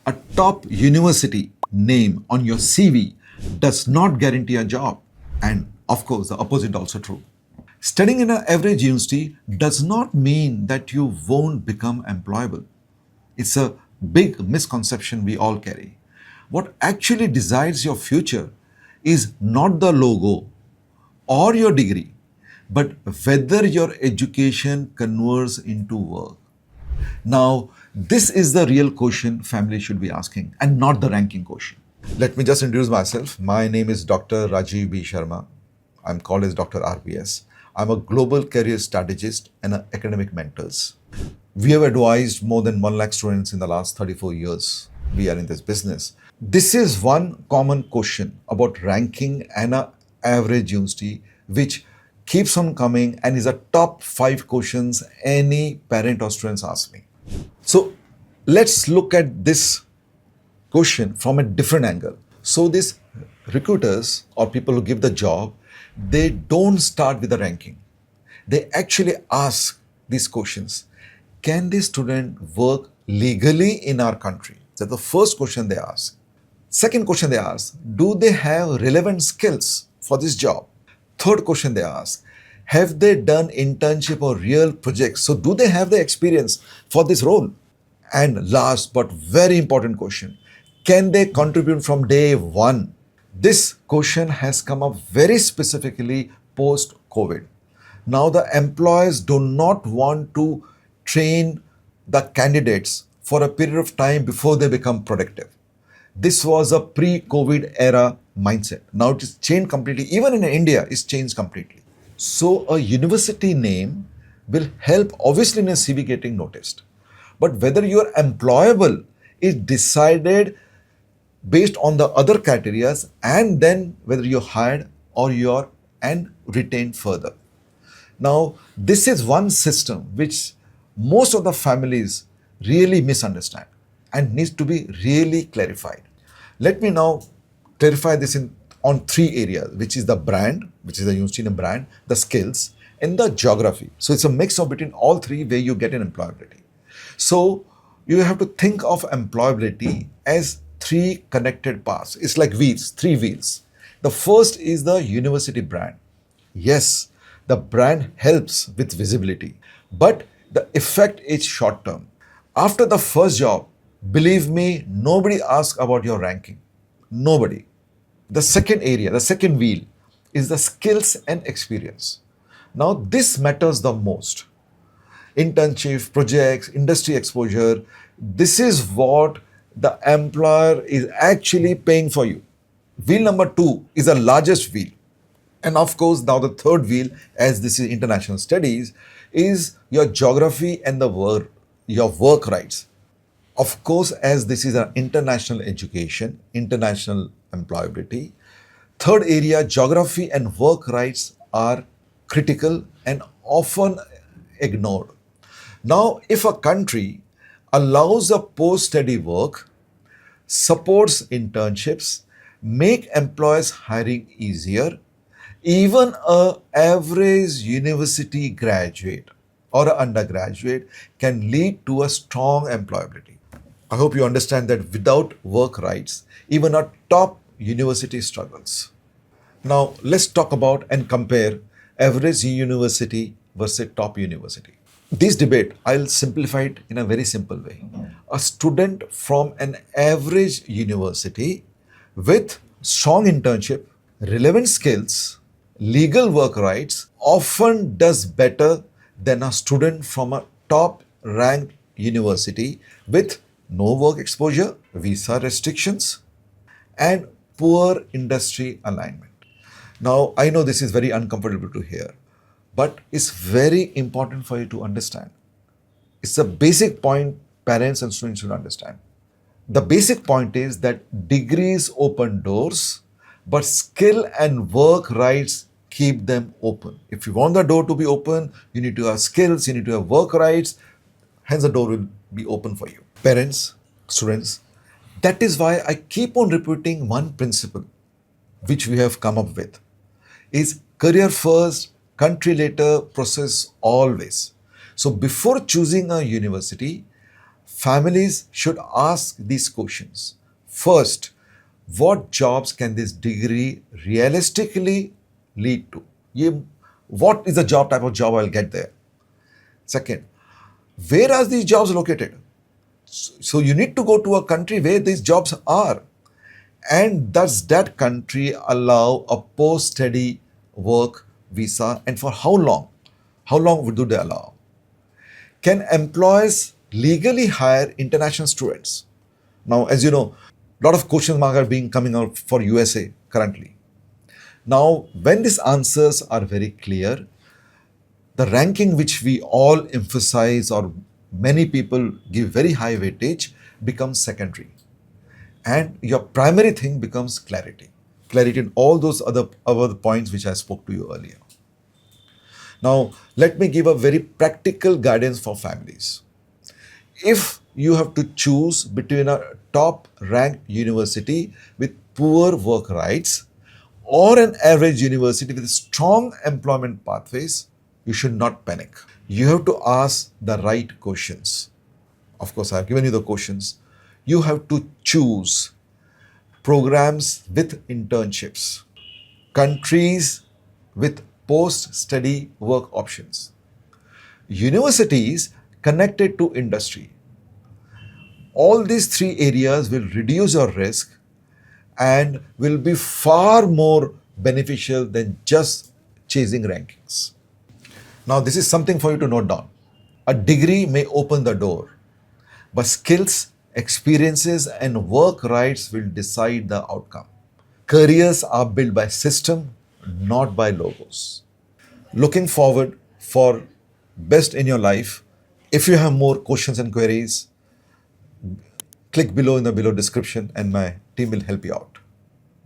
A top university name on your CV does not guarantee a job. And of course, the opposite also true. Studying in an average university does not mean that you won't become employable. It's a big misconception we all carry. What actually decides your future is not the logo or your degree, but whether your education converts into work. Now, this is the real question family should be asking and not the ranking question. Let me just introduce myself. My name is Dr. Rajiv B. Sharma. I'm called as Dr. RBS. I'm a global career strategist and an academic mentors. We have advised more than 1 lakh students in the last 34 years. We are in this business. This is one common question about ranking and an average university, which keeps on coming and is a top 5 questions any parent or students ask me. So let's look at this question from a different angle. So these recruiters or people who give the job, they don't start with the ranking. They actually ask these questions. Can this student work legally in our country? That's the first question they ask. Second question they ask, do they have relevant skills for this job? Third question they ask, have they done internship or real projects? So do they have the experience for this role? And last but very important question, can they contribute from day one? This question has come up very specifically post-COVID. Now the employers do not want to train the candidates for a period of time before they become productive. This was a pre-COVID era mindset. Now it is changed completely. Even in India, it's changed completely. So a university name will help obviously in a CV getting noticed. But whether you are employable is decided based on the other criteria and then whether you're hired or you're and retained further. Now, this is one system which most of the families really misunderstand and needs to be really clarified. Let me now clarify this on 3 areas, which is the brand, which is the university name brand, the skills, and the geography. So it's a mix of between all 3 where you get an employability. So you have to think of employability as 3 connected parts. It's like wheels, 3 wheels. The first is the university brand. Yes, the brand helps with visibility, but the effect is short term. After the first job, believe me, nobody asks about your ranking. Nobody. The second area, the second wheel, is the skills and experience. Now, this matters the most. Internship, projects, industry exposure, this is what the employer is actually paying for you. Wheel number 2 is the largest wheel. And of course, now the third wheel, as this is international studies, is your geography and your work rights. Of course, as this is an international education, international employability, third area, geography and work rights are critical and often ignored. Now, if a country allows a post-study work, supports internships, make employees hiring easier, even an average university graduate or an undergraduate can lead to a strong employability. I hope you understand that without work rights, even a top university struggles. Now, let's talk about and compare average university versus top university. This debate, I'll simplify it in a very simple way. A student from an average university with strong internship, relevant skills, legal work rights often does better than a student from a top ranked university with no work exposure, visa restrictions, and poor industry alignment. Now, I know this is very uncomfortable to hear, but it's very important for you to understand. It's a basic point parents and students should understand. The basic point is that degrees open doors, but skill and work rights keep them open. If you want the door to be open, you need to have skills, you need to have work rights, hence the door will be open for you. Parents, students, that is why I keep on repeating one principle which we have come up with is career first, country later process always. So before choosing a university, Families should ask these questions. First, what jobs can this degree realistically lead to? What is the job type of job I'll get there? Second, where are these jobs located? So you need to go to a country where these jobs are. And does that country allow a post-study work visa, and for how long? How long do they allow? Can employers legally hire international students? Now, as you know, a lot of question marks are being coming out for USA currently. Now, when these answers are very clear, the ranking which we all emphasize or many people give very high weightage becomes secondary. And your primary thing becomes clarity. Clarity in all those other points which I spoke to you earlier. Now, let me give a very practical guidance for families. If you have to choose between a top ranked university with poor work rights or an average university with strong employment pathways, you should not panic. You have to ask the right questions. Of course, I've given you the questions. You have to choose programs with internships, countries with post-study work options, universities connected to industry. All these three areas will reduce your risk and will be far more beneficial than just chasing rankings. Now, this is something for you to note down. A degree may open the door, but skills, experiences, and work rights will decide the outcome. Careers are built by system, not by logos. Looking forward for best in your life. If you have more questions and queries, click below in the below description and my team will help you out.